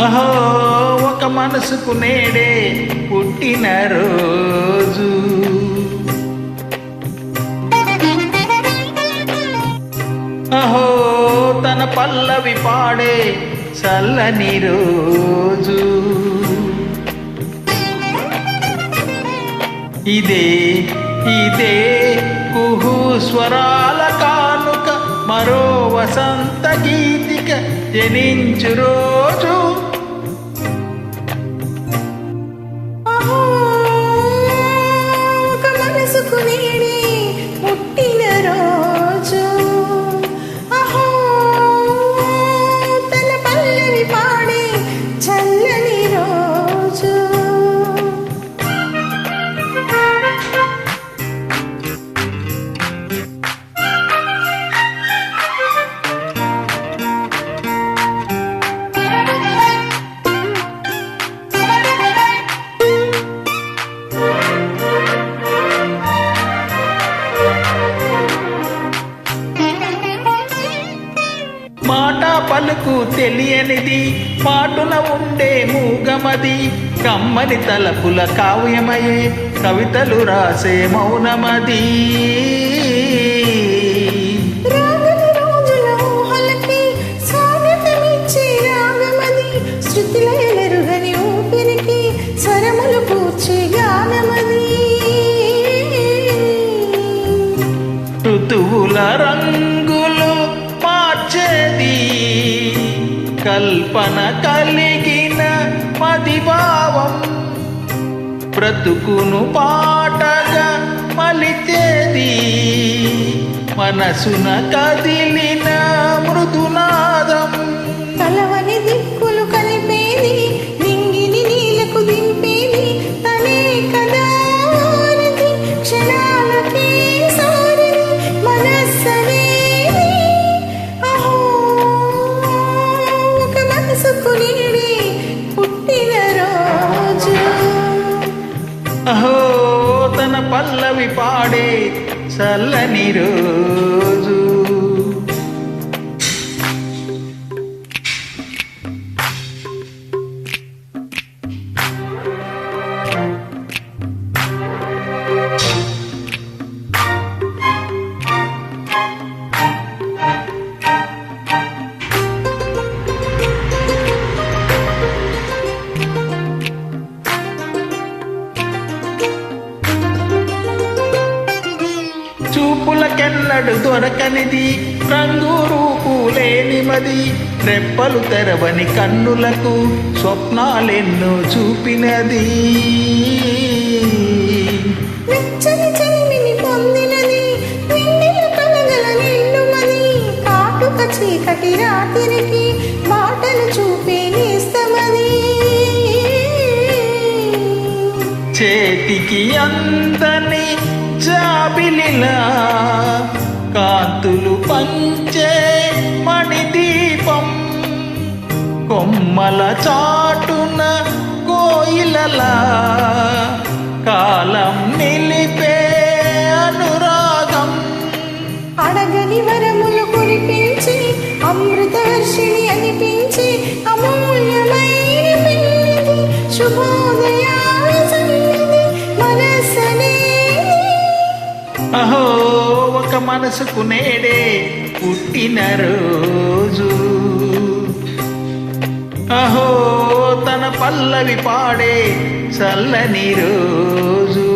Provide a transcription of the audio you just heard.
అహో ఒక మనసుకు నేడే పుట్టిన రోజు. అహో తన పల్లవి పాడే చల్లని రోజు. ఇదే ఇదే కుహు స్వరాల కానుక, మరో వసంత గీతిక జనించు రోజు. ఒక మనసుకు నేడే పుట్టిన రోజు. అహో తన పల్లవి పాడే చల్లని రోజు. మాట పలుకు తెలియనిది, పాటున ఉండే మూగమది, కమ్మని తలపుల కావ్యమయే కవితలు రాసే మౌనమది. రాగని రోజుల ఊహలకి స్వాగతమిచ్చే రాగమది, శృతిలయలెరుగని ఊపిరికి స్వరములు కూర్చే గానమది. ఋతువుల రంగులు మార్చేది, కల్పన కలిగిన మదిభావం, బ్రతుకును పాటగా మలిచేది, మనసున కదిలిన మృదునాదం. కలవని దిక్కులు కలిపేది, నింగిని నీలకు దింపేది, తనే కదా వారిది, క్షణాలకే సారిది మనస్సనేది. అహో ఒక మనసుకు నేడే పుట్టిన రోజు. అహో తన పల్లవి పాడే చల్లని రోజు. చూపులకెన్నడు దొరకనిది, రంగు రూపు లేనిమది, రెప్పలు తెరవని కన్నులకు స్వప్నాలెన్నో చూపినది. వెచ్చని చెలిమిని పొందినది, వెన్నెల కలగల నిండుమది, కాటుక చీకటి రాత్రికి బాటలు చూపే నేస్తమది. చేతికి అందని జాబిలిలా కాంతులు పంచే మణిదీపం, కొమ్మల చాటున కోయిలలా కాలం నిలిపే అనురాగం. అడగని వరములు కురిపించి అమృత వర్షిణి అనిపించి అమూల్యమైన పెళ్ళిది, శుభోదయాల సన్నిధి మనసనేది. అహో ఒక మనసుకు నేడే పుట్టిన రోజు. అహో తన పల్లవి పాడే చల్లని రోజు.